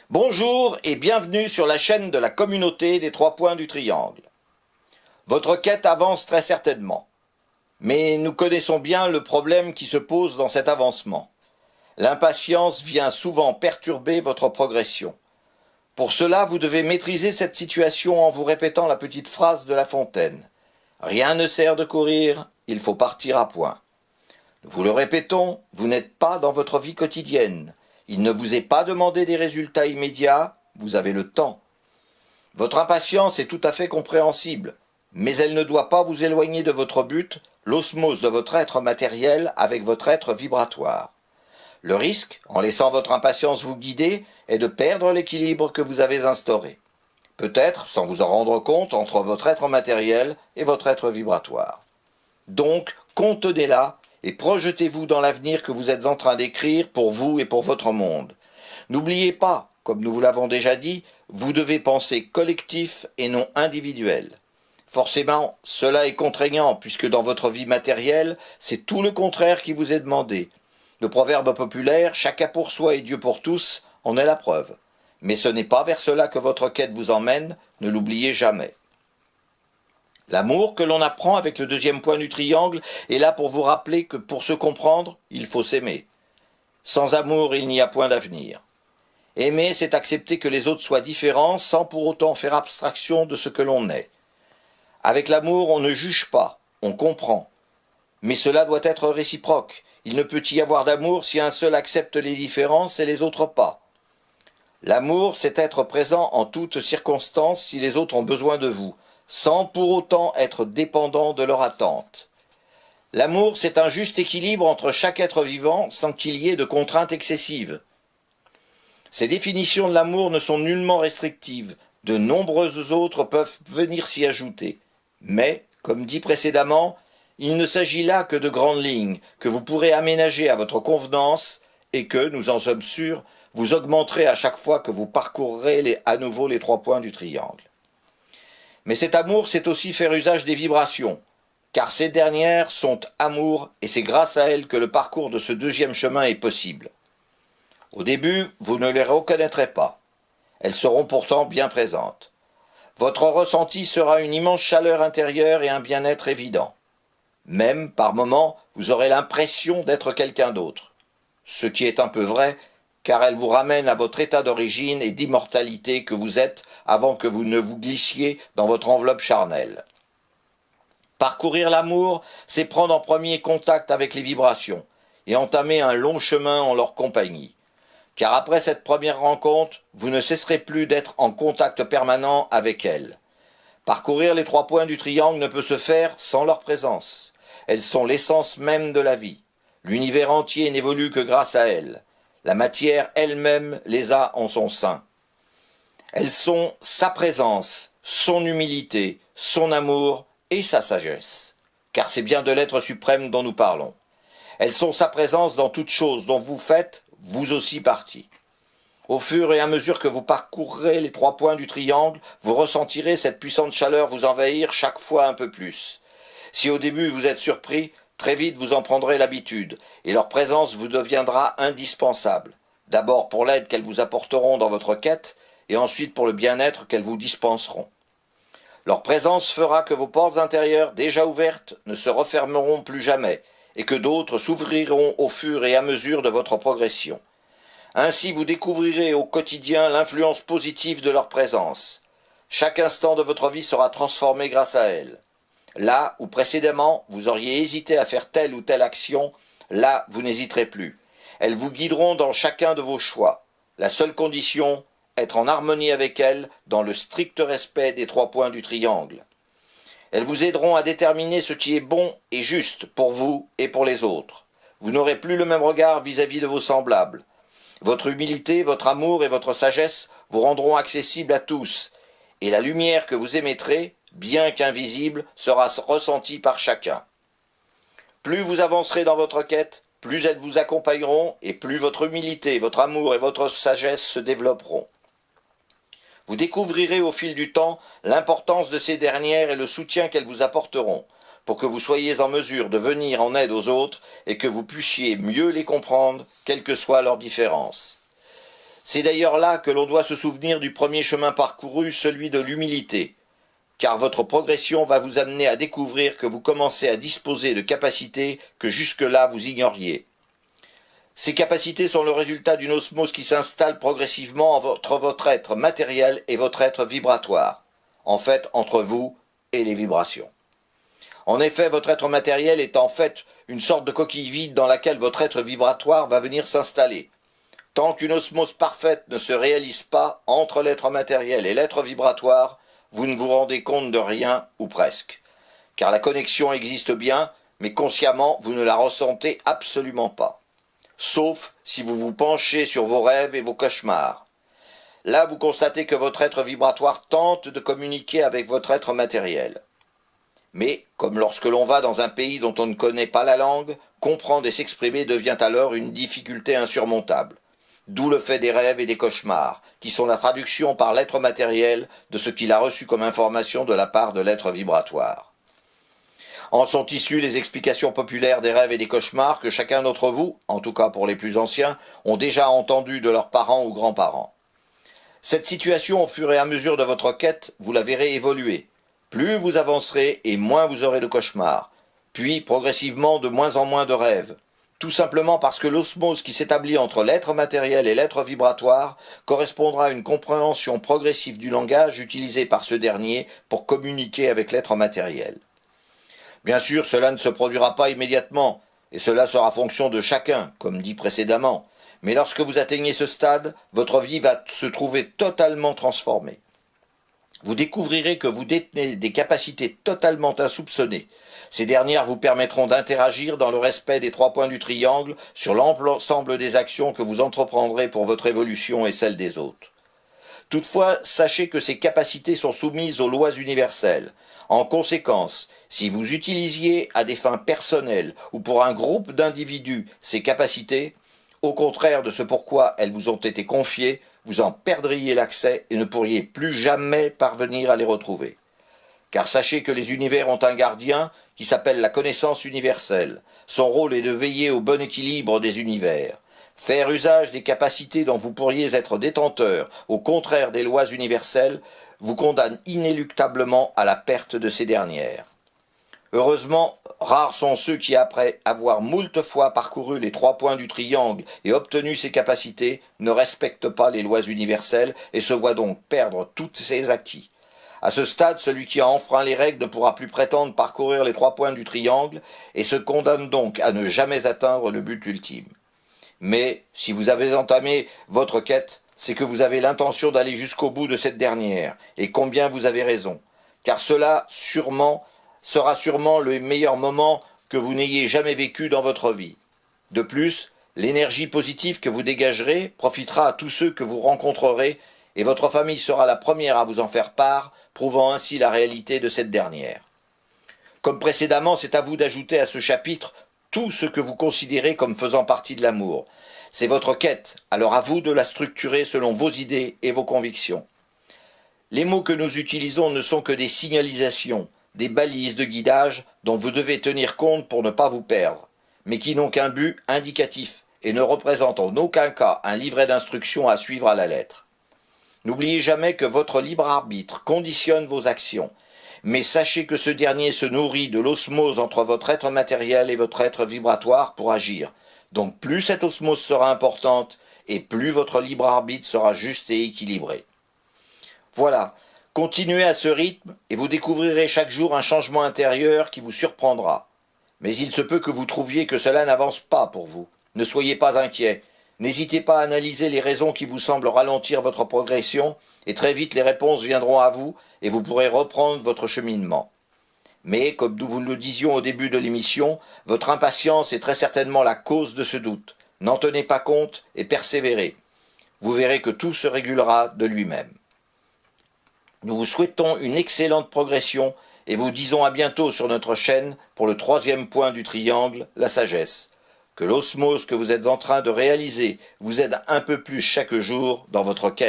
Bonjour et bienvenue sur la chaîne de la communauté des 3 points du triangle. Votre quête avance très certainement, mais nous connaissons bien le problème qui se pose dans cet avancement. L'impatience vient souvent perturber votre progression. Pour cela, vous devez maîtriser cette situation en vous répétant la petite phrase de La Fontaine. Rien ne sert de courir, il faut partir à point. Nous vous le répétons, vous n'êtes pas dans votre vie quotidienne. Il ne vous est pas demandé des résultats immédiats, vous avez le temps. Votre impatience est tout à fait compréhensible, mais elle ne doit pas vous éloigner de votre but, l'osmose de votre être matériel avec votre être vibratoire. Le risque, en laissant votre impatience vous guider, est de perdre l'équilibre que vous avez instauré. Peut-être, sans vous en rendre compte, entre votre être matériel et votre être vibratoire. Donc, contenez-la et projetez-vous dans l'avenir que vous êtes en train d'écrire pour vous et pour votre monde. N'oubliez pas, comme nous vous l'avons déjà dit, vous devez penser collectif et non individuel. Forcément, cela est contraignant, puisque dans votre vie matérielle, c'est tout le contraire qui vous est demandé. Le proverbe populaire « chacun pour soi et Dieu pour tous » en est la preuve. Mais ce n'est pas vers cela que votre quête vous emmène, ne l'oubliez jamais. L'amour que l'on apprend avec le deuxième point du triangle est là pour vous rappeler que pour se comprendre, il faut s'aimer. Sans amour, il n'y a point d'avenir. Aimer, c'est accepter que les autres soient différents sans pour autant faire abstraction de ce que l'on est. Avec l'amour, on ne juge pas, on comprend. Mais cela doit être réciproque. Il ne peut y avoir d'amour si un seul accepte les différences et les autres pas. L'amour, c'est être présent en toutes circonstances si les autres ont besoin de vous, sans pour autant être dépendant de leur attente. L'amour, c'est un juste équilibre entre chaque être vivant sans qu'il y ait de contraintes excessives. Ces définitions de l'amour ne sont nullement restrictives, de nombreuses autres peuvent venir s'y ajouter. Mais, comme dit précédemment, il ne s'agit là que de grandes lignes que vous pourrez aménager à votre convenance et que, nous en sommes sûrs, vous augmenterez à chaque fois que vous parcourrez à nouveau les 3 points du triangle. Mais cet amour, c'est aussi faire usage des vibrations, car ces dernières sont amour et c'est grâce à elles que le parcours de ce deuxième chemin est possible. Au début, vous ne les reconnaîtrez pas. Elles seront pourtant bien présentes. Votre ressenti sera une immense chaleur intérieure et un bien-être évident. Même, par moments, vous aurez l'impression d'être quelqu'un d'autre. Ce qui est un peu vrai, car elle vous ramène à votre état d'origine et d'immortalité que vous êtes avant que vous ne vous glissiez dans votre enveloppe charnelle. Parcourir l'amour, c'est prendre en premier contact avec les vibrations et entamer un long chemin en leur compagnie. Car après cette première rencontre, vous ne cesserez plus d'être en contact permanent avec elles. Parcourir les 3 points du triangle ne peut se faire sans leur présence. Elles sont l'essence même de la vie. L'univers entier n'évolue que grâce à elles. La matière elle-même les a en son sein. Elles sont sa présence, son humilité, son amour et sa sagesse. Car c'est bien de l'être suprême dont nous parlons. Elles sont sa présence dans toute chose dont vous faites, vous aussi partie. Au fur et à mesure que vous parcourrez les 3 points du triangle, vous ressentirez cette puissante chaleur vous envahir chaque fois un peu plus. Si au début vous êtes surpris, très vite vous en prendrez l'habitude, et leur présence vous deviendra indispensable. D'abord pour l'aide qu'elles vous apporteront dans votre quête, et ensuite pour le bien-être qu'elles vous dispenseront. Leur présence fera que vos portes intérieures déjà ouvertes ne se refermeront plus jamais, et que d'autres s'ouvriront au fur et à mesure de votre progression. Ainsi vous découvrirez au quotidien l'influence positive de leur présence. Chaque instant de votre vie sera transformé grâce à elles. Là où précédemment vous auriez hésité à faire telle ou telle action, là vous n'hésiterez plus. Elles vous guideront dans chacun de vos choix. La seule condition, être en harmonie avec elles dans le strict respect des 3 points du triangle. Elles vous aideront à déterminer ce qui est bon et juste pour vous et pour les autres. Vous n'aurez plus le même regard vis-à-vis de vos semblables. Votre humilité, votre amour et votre sagesse vous rendront accessibles à tous, et la lumière que vous émettrez, bien qu'invisible, sera ressentie par chacun. Plus vous avancerez dans votre quête, plus elles vous accompagneront, et plus votre humilité, votre amour et votre sagesse se développeront. Vous découvrirez au fil du temps l'importance de ces dernières et le soutien qu'elles vous apporteront, pour que vous soyez en mesure de venir en aide aux autres et que vous puissiez mieux les comprendre, quelles que soient leurs différences. C'est d'ailleurs là que l'on doit se souvenir du premier chemin parcouru, celui de l'humilité, car votre progression va vous amener à découvrir que vous commencez à disposer de capacités que jusque-là vous ignoriez. Ces capacités sont le résultat d'une osmose qui s'installe progressivement entre votre être matériel et votre être vibratoire, en fait entre vous et les vibrations. En effet, votre être matériel est en fait une sorte de coquille vide dans laquelle votre être vibratoire va venir s'installer. Tant qu'une osmose parfaite ne se réalise pas entre l'être matériel et l'être vibratoire, vous ne vous rendez compte de rien ou presque. Car la connexion existe bien, mais consciemment, vous ne la ressentez absolument pas. Sauf si vous vous penchez sur vos rêves et vos cauchemars. Là, vous constatez que votre être vibratoire tente de communiquer avec votre être matériel. Mais, comme lorsque l'on va dans un pays dont on ne connaît pas la langue, comprendre et s'exprimer devient alors une difficulté insurmontable. D'où le fait des rêves et des cauchemars, qui sont la traduction par l'être matériel de ce qu'il a reçu comme information de la part de l'être vibratoire. En sont issues les explications populaires des rêves et des cauchemars que chacun d'entre vous, en tout cas pour les plus anciens, ont déjà entendu de leurs parents ou grands-parents. Cette situation, au fur et à mesure de votre quête, vous la verrez évoluer. Plus vous avancerez et moins vous aurez de cauchemars, puis progressivement de moins en moins de rêves. Tout simplement parce que l'osmose qui s'établit entre l'être matériel et l'être vibratoire correspondra à une compréhension progressive du langage utilisé par ce dernier pour communiquer avec l'être matériel. Bien sûr, cela ne se produira pas immédiatement, et cela sera fonction de chacun, comme dit précédemment, mais lorsque vous atteignez ce stade, votre vie va se trouver totalement transformée. Vous découvrirez que vous détenez des capacités totalement insoupçonnées. Ces dernières vous permettront d'interagir dans le respect des 3 points du triangle sur l'ensemble des actions que vous entreprendrez pour votre évolution et celle des autres. Toutefois, sachez que ces capacités sont soumises aux lois universelles. En conséquence, si vous utilisiez à des fins personnelles ou pour un groupe d'individus ces capacités, au contraire de ce pourquoi elles vous ont été confiées, vous en perdriez l'accès et ne pourriez plus jamais parvenir à les retrouver. Car sachez que les univers ont un gardien qui s'appelle la connaissance universelle. Son rôle est de veiller au bon équilibre des univers. Faire usage des capacités dont vous pourriez être détenteur, au contraire des lois universelles, vous condamne inéluctablement à la perte de ces dernières. Heureusement, rares sont ceux qui, après avoir moult fois parcouru les 3 points du triangle et obtenu ces capacités, ne respectent pas les lois universelles et se voient donc perdre tous ses acquis. À ce stade, celui qui a enfreint les règles ne pourra plus prétendre parcourir les 3 points du triangle et se condamne donc à ne jamais atteindre le but ultime. Mais, si vous avez entamé votre quête, c'est que vous avez l'intention d'aller jusqu'au bout de cette dernière, et combien vous avez raison, car cela sera sûrement le meilleur moment que vous n'ayez jamais vécu dans votre vie. De plus, l'énergie positive que vous dégagerez profitera à tous ceux que vous rencontrerez, et votre famille sera la première à vous en faire part, prouvant ainsi la réalité de cette dernière. Comme précédemment, c'est à vous d'ajouter à ce chapitre tout ce que vous considérez comme faisant partie de l'amour. C'est votre quête, alors à vous de la structurer selon vos idées et vos convictions. Les mots que nous utilisons ne sont que des signalisations, des balises de guidage dont vous devez tenir compte pour ne pas vous perdre, mais qui n'ont qu'un but indicatif et ne représentent en aucun cas un livret d'instructions à suivre à la lettre. N'oubliez jamais que votre libre arbitre conditionne vos actions, mais sachez que ce dernier se nourrit de l'osmose entre votre être matériel et votre être vibratoire pour agir. Donc plus cette osmose sera importante, et plus votre libre arbitre sera juste et équilibré. Voilà, continuez à ce rythme, et vous découvrirez chaque jour un changement intérieur qui vous surprendra. Mais il se peut que vous trouviez que cela n'avance pas pour vous. Ne soyez pas inquiets. N'hésitez pas à analyser les raisons qui vous semblent ralentir votre progression, et très vite les réponses viendront à vous, et vous pourrez reprendre votre cheminement. Mais, comme nous vous le disions au début de l'émission, votre impatience est très certainement la cause de ce doute. N'en tenez pas compte et persévérez. Vous verrez que tout se régulera de lui-même. Nous vous souhaitons une excellente progression et vous disons à bientôt sur notre chaîne pour le 3e point du triangle, la sagesse. Que l'osmose que vous êtes en train de réaliser vous aide un peu plus chaque jour dans votre quête.